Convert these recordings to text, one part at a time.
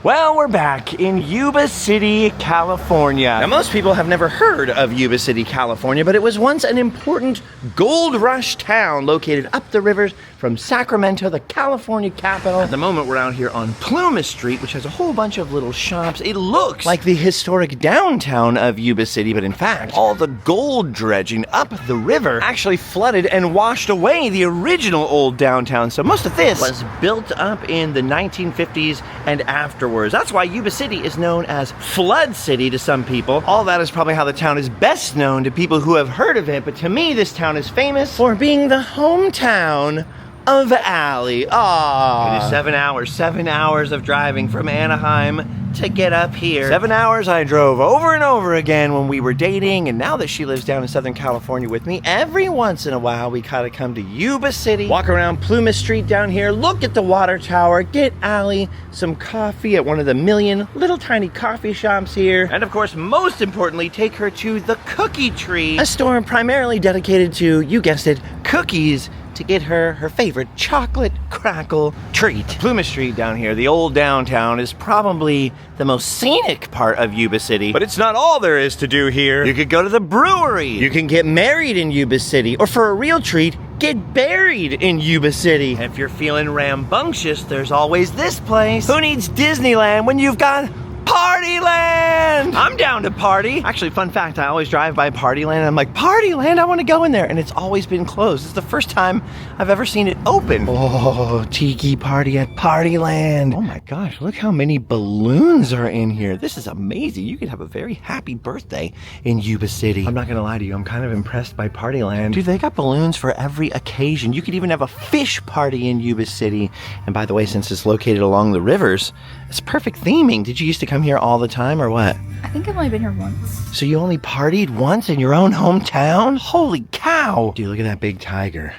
Well, we're back in Yuba City, California. Now, most people have never heard of Yuba City, California, but it was once an important gold rush town located up the rivers from Sacramento, the California capital. At the moment, we're out here on Plumas Street, which has a whole bunch of little shops. It looks like the historic downtown of Yuba City, but in fact, all the gold dredging up the river actually flooded and washed away the original old downtown. So most of this was built up in the 1950s and afterwards. That's why Yuba City is known as Flood City to some people. All that is probably how the town is best known to people who have heard of it, but to me, this town is famous for being the hometown of Allie. Aww. It is 7 hours of driving from Anaheim to get up here. 7 hours I drove over and over again when we were dating, and now that she lives down in Southern California with me, every once in a while we kind of come to Yuba City, walk around Plumas Street down here, look at the water tower, get Allie some coffee at one of the million little tiny coffee shops here, and of course, most importantly, take her to the Cookie Tree, a store primarily dedicated to, you guessed it, cookies, to get her favorite chocolate crackle treat. Plumas Street down here, the old downtown, is probably the most scenic part of Yuba City, but it's not all there is to do here. You could go to the brewery, you can get married in Yuba City, or for a real treat, get buried in Yuba City. And if you're feeling rambunctious, there's always this place. Who needs Disneyland when you've got Partyland? I'm down to party. Actually, fun fact, I always drive by Partyland and I'm like, Partyland, I want to go in there. And it's always been closed. It's the first time I've ever seen it open. Oh, tiki party at Partyland. Oh my gosh, look how many balloons are in here. This is amazing. You could have a very happy birthday in Yuba City. I'm not gonna lie to you, I'm kind of impressed by Partyland. Dude, they got balloons for every occasion. You could even have a fish party in Yuba City. And by the way, since it's located along the rivers, it's perfect theming. Did you used to come here all the time or what? I think I've only been here once. So you only partied once in your own hometown? Holy cow! Dude, look at that big tiger.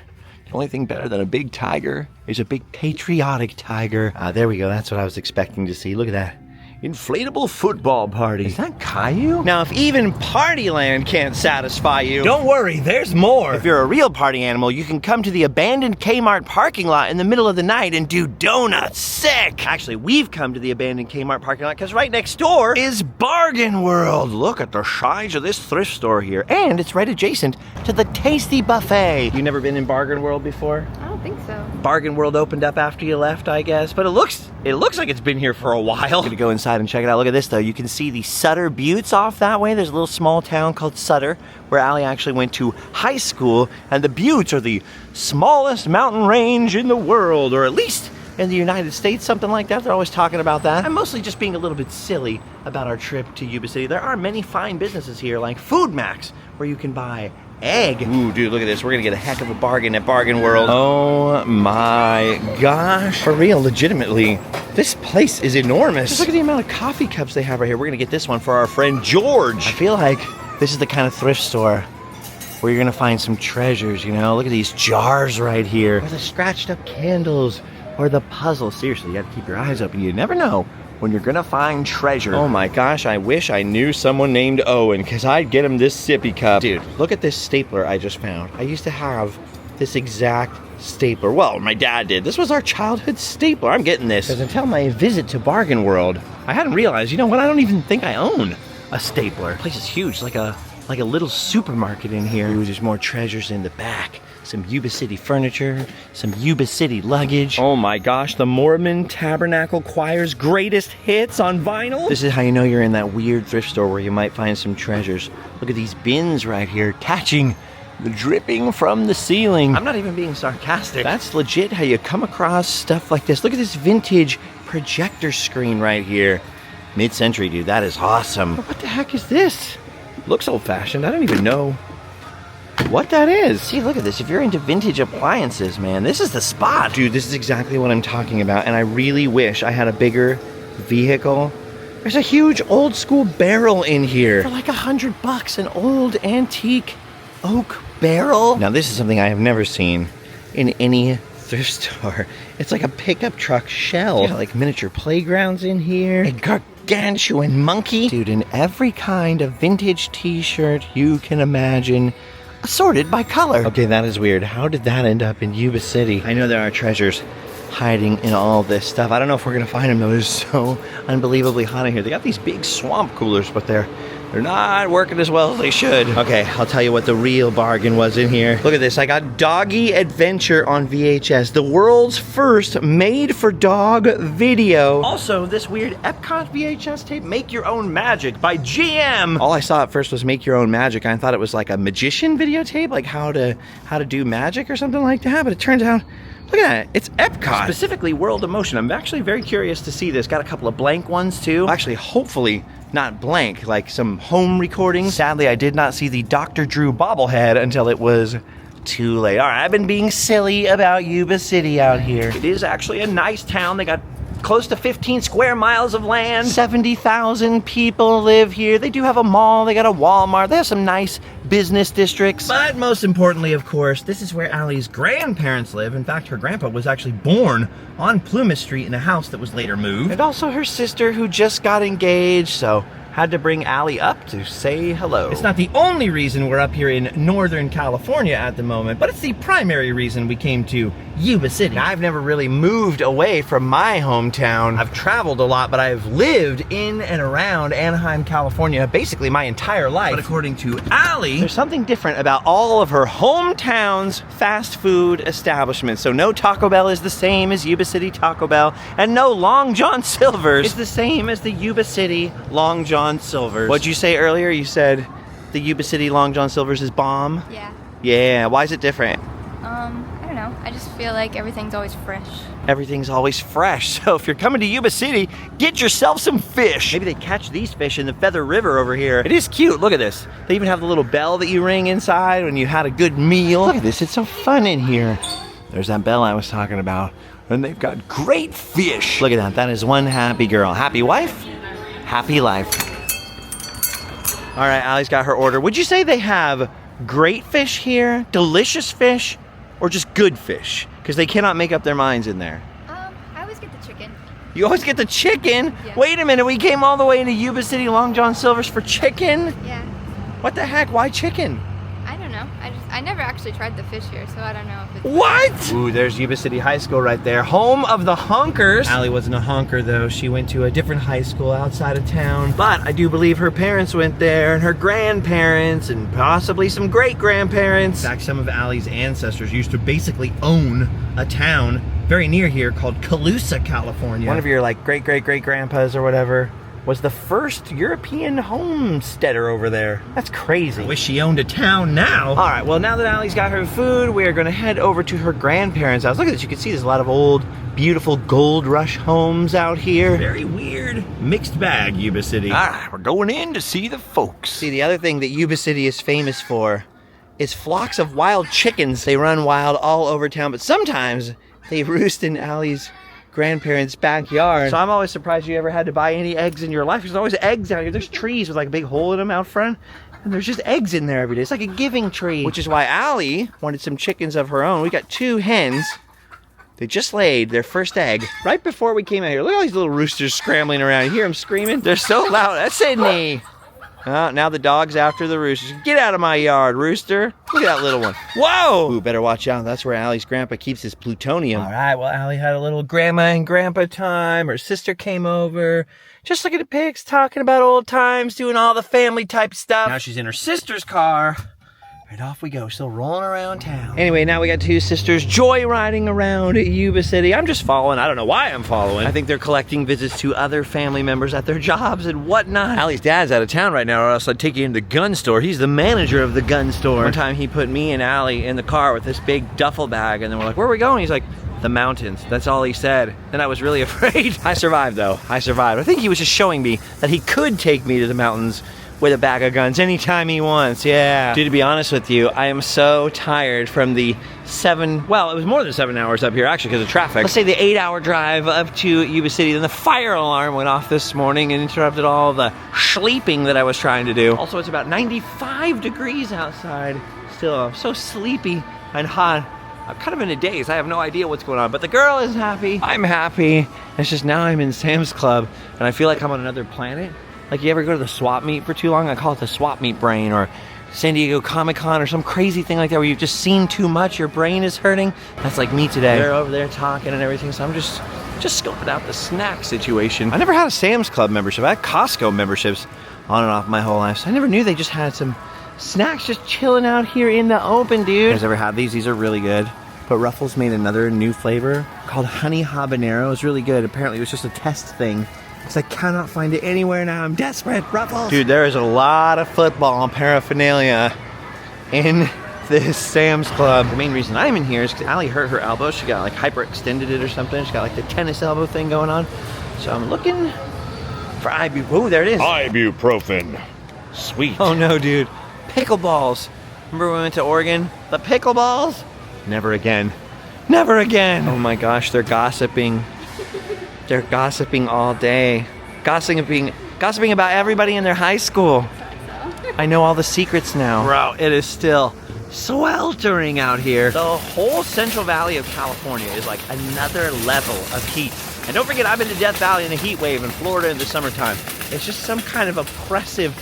The only thing better than a big tiger is a big patriotic tiger. There we go. That's what I was expecting to see. Look at that. Inflatable football party. Is that Caillou? Now, if even Partyland can't satisfy you, don't worry, there's more. If you're a real party animal, you can come to the abandoned Kmart parking lot in the middle of the night and do donuts. Sick! Actually, we've come to the abandoned Kmart parking lot because right next door is Bargain World. Look at the size of this thrift store here. And it's right adjacent to the Tasty Buffet. You never been in Bargain World before? I don't think so. Bargain World opened up after you left, I guess. But it looks like it's been here for a while. I'm gonna go inside and check it out. Look at this though. You can see the Sutter Buttes off that way. There's a little small town called Sutter where Allie actually went to high school, and the Buttes are the smallest mountain range in the world, or at least in the United States, something like that. They're always talking about that. I'm mostly just being a little bit silly about our trip to Yuba City. There are many fine businesses here like Food Max where you can buy egg. Ooh, dude, look at this. We're gonna get a heck of a bargain at Bargain World. Oh my gosh. For real, legitimately, this place is enormous. Just look at the amount of coffee cups they have right here. We're gonna get this one for our friend George. I feel like this is the kind of thrift store where you're gonna find some treasures, you know? Look at these jars right here. Or the scratched up candles, or the puzzles. Seriously, you gotta keep your eyes open. You never know when you're gonna find treasure. Oh my gosh, I wish I knew someone named Owen, because I'd get him this sippy cup. Dude, look at this stapler I just found. I used to have this exact stapler. Well, my dad did. This was our childhood stapler. I'm getting this. Because until my visit to Bargain World, I hadn't realized, you know what, I don't even think I own a stapler. The place is huge, like a little supermarket in here. Ooh, there's more treasures in the back. Some Yuba City furniture, some Yuba City luggage. Oh my gosh, the Mormon Tabernacle Choir's greatest hits on vinyl. This is how you know you're in that weird thrift store where you might find some treasures. Look at these bins right here, catching the dripping from the ceiling. I'm not even being sarcastic. That's legit how you come across stuff like this. Look at this vintage projector screen right here. Mid-century, dude, that is awesome. But what the heck is this? Looks old-fashioned. I don't even know what that is. See, look at this. If you're into vintage appliances, man, this is the spot. Dude, this is exactly what I'm talking about, and I really wish I had a bigger vehicle. There's a huge old school barrel in here for like $100, an old antique oak barrel. Now, this is something I have never seen in any thrift store. It's like a pickup truck shell. Got like miniature playgrounds in here. A gargantuan monkey. Dude, in every kind of vintage t-shirt you can imagine, assorted by color. Okay, that is weird. How did that end up in Yuba City? I know there are treasures hiding in all this stuff. I don't know if we're gonna find them though. It's so unbelievably hot in here. They got these big swamp coolers, but they're not working as well as they should. Okay, I'll tell you what the real bargain was in here. Look at this, I got Doggy Adventure on VHS. The world's first made-for-dog video. Also, this weird Epcot VHS tape, Make Your Own Magic by GM. All I saw at first was Make Your Own Magic. I thought it was like a magician videotape, like how to do magic or something like that, but it turns out, look at that, it's Epcot. Specifically World of Motion. I'm actually very curious to see this. Got a couple of blank ones too. Actually, hopefully, not blank, like some home recordings. Sadly, I did not see the Dr. Drew bobblehead until it was too late. All right, I've been being silly about Yuba City out here. It is actually a nice town. They got close to 15 square miles of land. 70,000 people live here. They do have a mall, they got a Walmart, they have some nice business districts. But most importantly, of course, this is where Allie's grandparents live. In fact, her grandpa was actually born on Plymouth Street in a house that was later moved. And also her sister who just got engaged, so had to bring Allie up to say hello. It's not the only reason we're up here in Northern California at the moment, but it's the primary reason we came to Yuba City. Now, I've never really moved away from my hometown. I've traveled a lot, but I've lived in and around Anaheim, California, basically my entire life. But according to Allie, there's something different about all of her hometown's fast food establishments. So no Taco Bell is the same as Yuba City Taco Bell, and no Long John Silver's is the same as the Yuba City Long John Silver's. What'd you say earlier? You said the Yuba City Long John Silver's is bomb? Yeah. Yeah, why is it different? I don't know. I just feel like everything's always fresh. Everything's always fresh. So if you're coming to Yuba City, get yourself some fish. Maybe they catch these fish in the Feather River over here. It is cute. Look at this. They even have the little bell that you ring inside when you had a good meal. Look at this. It's so fun in here. There's that bell I was talking about. And they've got great fish. Look at that. That is one happy girl. Happy wife, happy life. All right, Allie's got her order. Would you say they have great fish here, delicious fish, or just good fish? Because they cannot make up their minds in there. I always get the chicken. You always get the chicken? Yeah. Wait a minute, we came all the way into Yuba City Long John Silver's for chicken? Yeah. What the heck, why chicken? I don't know. I never actually tried the fish here, so I don't know if it's... What? Ooh, there's Yuba City High School right there. Home of the honkers. Allie wasn't a honker though. She went to a different high school outside of town. But I do believe her parents went there, and her grandparents, and possibly some great-grandparents. In fact, some of Allie's ancestors used to basically own a town very near here called Colusa, California. One of your like great-great-great-grandpas or whatever was the first European homesteader over there. That's crazy. I wish she owned a town now. All right, well, now that Allie's got her food, we're gonna head over to her grandparents' house. Look at this, you can see there's a lot of old, beautiful gold rush homes out here. Very weird, mixed bag, Yuba City. All right, we're going in to see the folks. See, the other thing that Yuba City is famous for is flocks of wild chickens. They run wild all over town, but sometimes they roost in Allie's grandparents' backyard. So I'm always surprised you ever had to buy any eggs in your life. There's always eggs out here. There's trees with like a big hole in them out front, and there's just eggs in there every day. It's like a giving tree. Which is why Allie wanted some chickens of her own. We got 2 hens. They just laid their first egg right before we came out here. Look at all these little roosters scrambling around. You hear them screaming? They're so loud. That's Sydney. Now the dog's after the roosters. Get out of my yard, rooster. Look at that little one. Whoa! Ooh, better watch out. That's where Allie's grandpa keeps his plutonium. All right, well, Allie had a little grandma and grandpa time. Her sister came over. Just looking at pics, talking about old times, doing all the family type stuff. Now she's in her sister's car. And off we go, still rolling around town. Anyway, now we got 2 sisters joyriding around Yuba City. I'm just following. I don't know why I'm following. I think they're collecting visits to other family members at their jobs and whatnot. Allie's dad's out of town right now, or else I'd take you into the gun store. He's the manager of the gun store. One time he put me and Allie in the car with this big duffel bag, and then we're like, where are we going? He's like, the mountains. That's all he said. And I was really afraid. I survived though. I survived. I think he was just showing me that he could take me to the mountains with a bag of guns anytime he wants. Yeah. Dude, to be honest with you, I am so tired from the 7, well, it was more than 7 hours up here actually because of traffic. Let's say the 8-hour drive up to Yuba City. Then the fire alarm went off this morning and interrupted all the sleeping that I was trying to do. Also, it's about 95 degrees outside. Still, I'm so sleepy and hot. I'm kind of in a daze. I have no idea what's going on, but the girl is happy. I'm happy. It's just now I'm in Sam's Club and I feel like I'm on another planet. Like, you ever go to the swap meet for too long? I call it the swap meet brain, or San Diego Comic-Con or some crazy thing like that where you've just seen too much, your brain is hurting. That's like me today. They're over there talking and everything, so I'm just scoping out the snack situation. I never had a Sam's Club membership. I had Costco memberships on and off my whole life, so I never knew they just had some snacks just chilling out here in the open, dude. You guys ever had these? These are really good. But Ruffles made another new flavor called Honey Habanero. It's really good. Apparently it was just a test thing, because I cannot find it anywhere now. I'm desperate, Ruffles. Dude, there is a lot of football paraphernalia in this Sam's Club. The main reason I'm in here is because Allie hurt her elbow. She got like hyperextended it or something. She got like the tennis elbow thing going on. So I'm looking for ibuprofen. Oh, there it is. Ibuprofen. Sweet. Oh no, dude. Pickleballs. Remember when we went to Oregon? The pickleballs? Never again. Never again. Oh my gosh, they're gossiping. They're gossiping all day. Gossiping about everybody in their high school. I know all the secrets now. Bro, it is still sweltering out here. The whole Central Valley of California is like another level of heat. And don't forget, I've been to Death Valley in a heat wave in Florida in the summertime. It's just some kind of oppressive,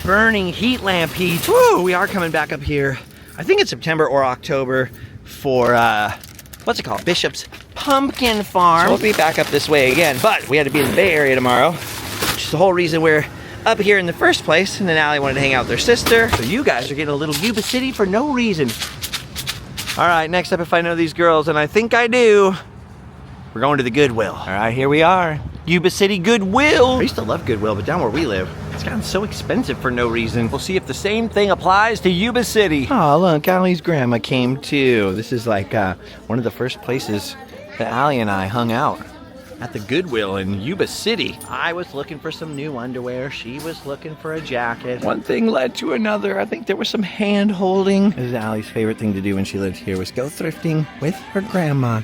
burning heat lamp heat. Woo, we are coming back up here. I think it's September or October for, what's it called? Bishop's Pumpkin Farm. So we'll be back up this way again, but we had to be in the Bay Area tomorrow, which is the whole reason we're up here in the first place. And then Allie wanted to hang out with her sister. So you guys are getting a little Yuba City for no reason. All right, next up, if I know these girls, and I think I do, we're going to the Goodwill. All right, here we are. Yuba City Goodwill. I used to love Goodwill, but down where we live, it's gotten so expensive for no reason. We'll see if the same thing applies to Yuba City. Oh, look, Allie's grandma came too. This is like one of the first places that Allie and I hung out, at the Goodwill in Yuba City. I was looking for some new underwear. She was looking for a jacket. One thing led to another. I think there was some hand holding. This is Allie's favorite thing to do when she lived here, was go thrifting with her grandma.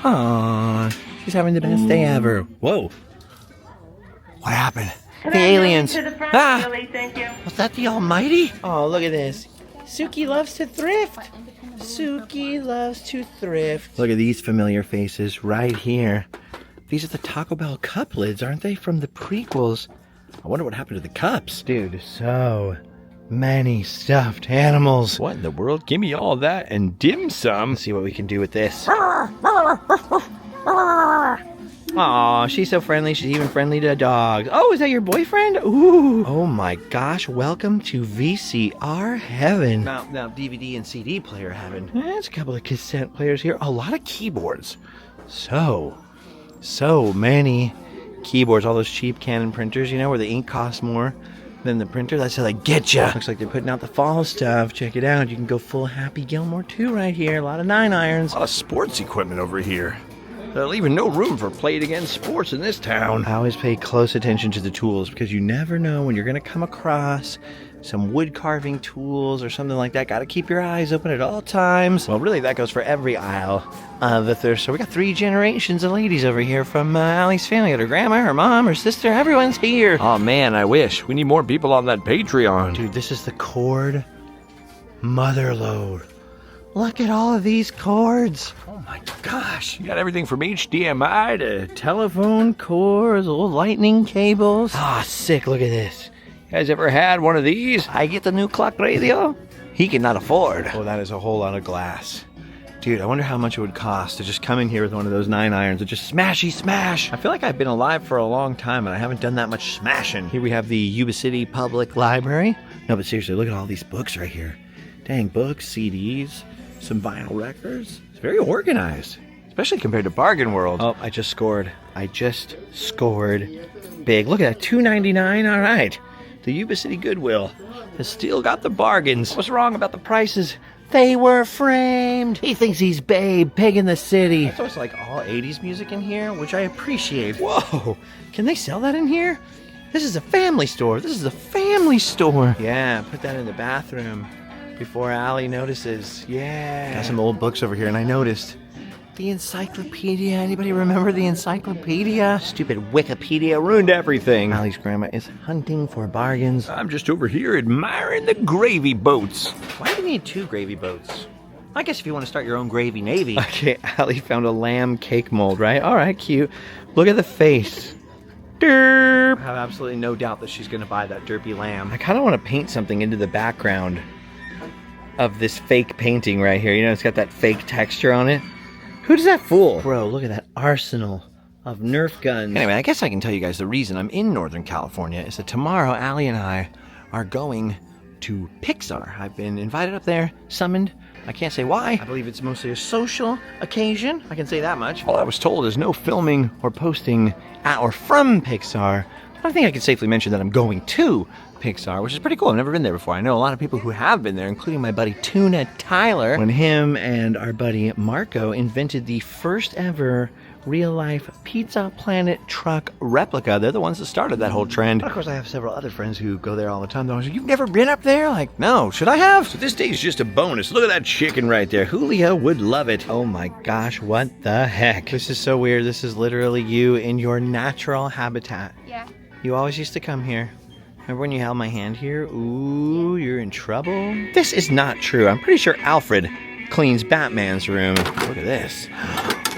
Aww, she's having the best day ever. Whoa. What happened? The aliens. Really, thank you. Was that the Almighty? Oh, look at this. Suki loves to thrift. Suki loves to thrift. Look at these familiar faces right here. These are the Taco Bell cup lids, aren't they? From the prequels. I wonder what happened to the cups. Dude, so many stuffed animals. What in the world? Give me all that and dim sum. Let's see what we can do with this. Aw, she's so friendly. She's even friendly to dogs. Oh, is that your boyfriend? Ooh. Oh my gosh, welcome to VCR heaven. Now DVD and CD player heaven. There's a couple of cassette players here. A lot of keyboards. So many keyboards. All those cheap Canon printers, you know, where the ink costs more than the printer. That's how they get ya. Looks like they're putting out the fall stuff. Check it out. You can go full Happy Gilmore too right here. A lot of 9-irons. A lot of sports equipment over here. They're leaving no room for played against sports in this town. I always pay close attention to the tools, because you never know when you're going to come across some wood carving tools or something like that. Got to keep your eyes open at all times. Well, really, that goes for every aisle of the thrift store. We got 3 generations of ladies over here from Allie's family. Got her grandma, her mom, her sister. Everyone's here. Oh man, I wish. We need more people on that Patreon. Dude, this is the cord mother load. Look at all of these cords. Oh my gosh. You got everything from HDMI to telephone cords, old lightning cables. Ah, sick. Look at this. You guys ever had one of these? I get the new clock radio. He cannot afford. Oh, that is a whole lot of glass. Dude, I wonder how much it would cost to just come in here with one of those 9-irons and just smashy smash. I feel like I've been alive for a long time and I haven't done that much smashing. Here we have the Yuba City Public Library. No, but seriously, look at all these books right here. Dang, books, CDs, some vinyl records. It's very organized, especially compared to Bargain World. Oh, I just scored big. Look at that, $2.99. All right. The Yuba City Goodwill has still got the bargains. What's wrong about the prices? They were framed. He thinks he's Babe, Pig in the City. So it's like all 80s music in here, which I appreciate. Whoa, can they sell that in here? This is a family store. Yeah, put that in the bathroom before Allie notices. Yeah. Got some old books over here, and I noticed the encyclopedia. Anybody remember the encyclopedia? Stupid Wikipedia ruined everything. Allie's grandma is hunting for bargains. I'm just over here admiring the gravy boats. Why do you need 2 gravy boats? I guess if you want to start your own gravy navy. Okay, Allie found a lamb cake mold, right? All right, cute. Look at the face. Derp. have absolutely no doubt that she's gonna buy that derpy lamb. I kind of want to paint something into the background of this fake painting right here. You know, it's got that fake texture on it. Who does that fool? Bro, look at that arsenal of Nerf guns. Anyway, I guess I can tell you guys the reason I'm in Northern California is that tomorrow Allie and I are going to Pixar. I've been invited up there, summoned. I can't say why. I believe it's mostly a social occasion. I can say that much. All I was told is no filming or posting at or from Pixar. I think I can safely mention that I'm going to Pixar, which is pretty cool. I've never been there before. I know a lot of people who have been there, including my buddy Tuna Tyler, when him and our buddy Marco invented the first ever real-life Pizza Planet truck replica. They're the ones that started that whole trend. Of course, I have several other friends who go there all the time. They're always like, you've never been up there? Like, no. Should I have? So this day's just a bonus. Look at that chicken right there. Julio would love it. Oh my gosh, what the heck? This is so weird. This is literally you in your natural habitat. Yeah. You always used to come here. Remember when you held my hand here? Ooh, you're in trouble. This is not true. I'm pretty sure Alfred cleans Batman's room. Look at this.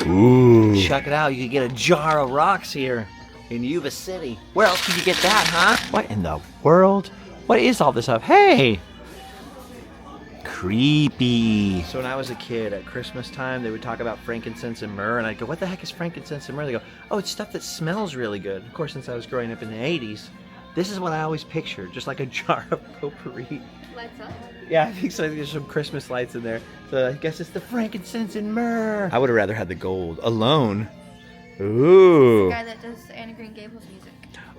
Ooh. Check it out. You could get a jar of rocks here in Yuba City. Where else could you get that, huh? What in the world? What is all this stuff? Hey! Creepy. So when I was a kid at Christmas time, they would talk about frankincense and myrrh, and I'd go, what the heck is frankincense and myrrh? They go, oh, it's stuff that smells really good. Of course, since I was growing up in the 80s, this is what I always pictured, just like a jar of potpourri. Lights up? Yeah, I think so. There's some Christmas lights in there. So I guess it's the frankincense and myrrh. I would have rather had the gold alone. Ooh. The guy that does Anna Green Gables music.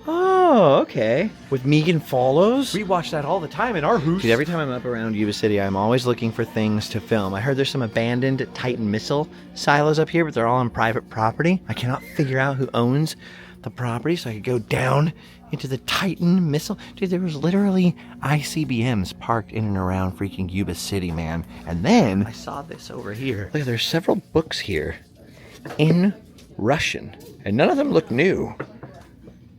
Oh, okay. With Megan Follows? We watch that all the time in our house. Dude, every time I'm up around Yuba City, I'm always looking for things to film. I heard there's some abandoned Titan missile silos up here, but they're all on private property. I cannot figure out who owns the property, so I could go down into the Titan missile. Dude, there was literally ICBMs parked in and around freaking Yuba City, man. And then I saw this over here. Look, there's several books here in Russian, and none of them look new.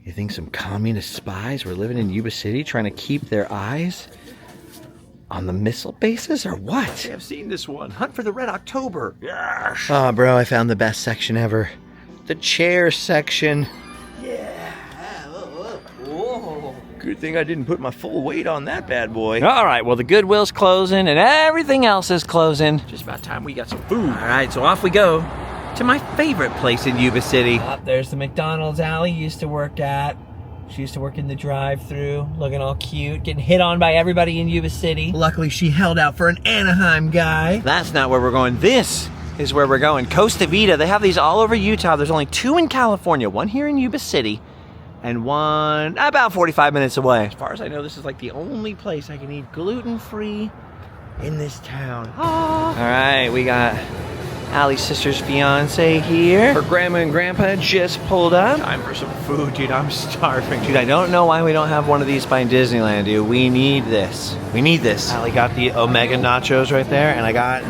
You think some communist spies were living in Yuba City trying to keep their eyes on the missile bases, or what? I've seen this one. Hunt for the Red October. Yes. Oh, bro, I found the best section ever. The chair section. Good thing I didn't put my full weight on that bad boy. All right, well, the Goodwill's closing and everything else is closing. Just about time we got some food. All right, so off we go to my favorite place in Yuba City. There's the McDonald's Allie used to work at. She used to work in the drive-thru, looking all cute, getting hit on by everybody in Yuba City. Luckily, she held out for an Anaheim guy. That's not where we're going. This is where we're going. Costa Vida. They have these all over Utah. There's only 2 in California, one here in Yuba City, and one about 45 minutes away. As far as I know, this is like the only place I can eat gluten-free in this town. All right, we got Allie's sister's fiance here. Her grandma and grandpa just pulled up. Time for some food, dude. I'm starving. Dude, I don't know why we don't have one of these by Disneyland, dude. We need this. We need this. Allie got the Omega nachos right there, and I got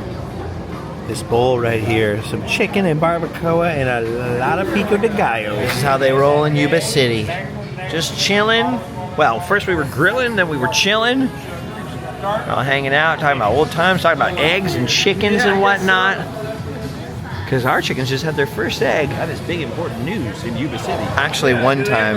this bowl right here. Some chicken and barbacoa and a lot of pico de gallo. This is how they roll in Yuba City. Just chilling. Well, first we were grilling, then we were chilling. All hanging out, talking about old times, talking about eggs and chickens and whatnot. Because our chickens just had their first egg. That is big, important news in Yuba City. Actually, one time,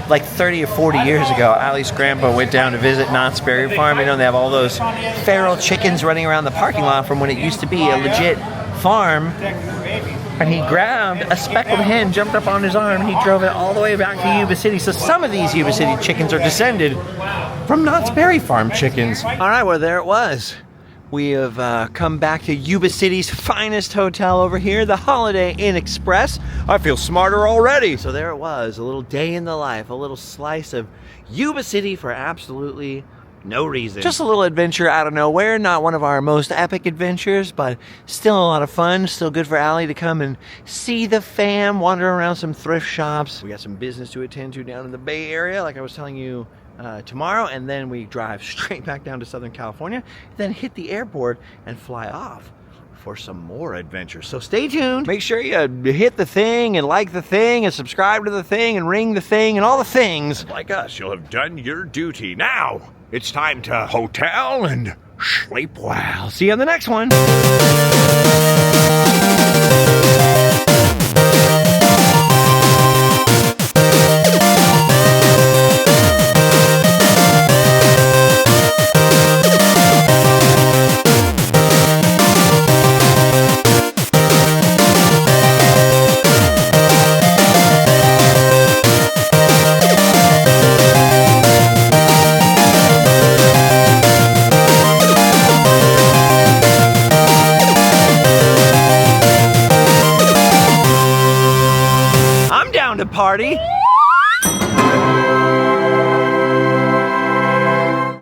like 30 or 40 years ago, Allie's grandpa went down to visit Knott's Berry Farm. You know, they have all those feral chickens running around the parking lot from when it used to be a legit farm. And he grabbed a speckled hen, jumped up on his arm, and he drove it all the way back to Yuba City. So some of these Yuba City chickens are descended from Knott's Berry Farm chickens. All right, well, there it was. We have come back to Yuba City's finest hotel over here, the Holiday Inn Express. I feel smarter already. So there it was, a little day in the life, a little slice of Yuba City for absolutely no reason. Just a little adventure out of nowhere, not one of our most epic adventures, but still a lot of fun, still good for Allie to come and see the fam, wander around some thrift shops. We got some business to attend to down in the Bay Area, like I was telling you tomorrow, and then we drive straight back down to Southern California, then hit the airport and fly off for some more adventures. So stay tuned. Make sure you hit the thing and like the thing and subscribe to the thing and ring the thing and all the things. Like us, you'll have done your duty. Now, it's time to hotel and sleep well. See you on the next one. the party.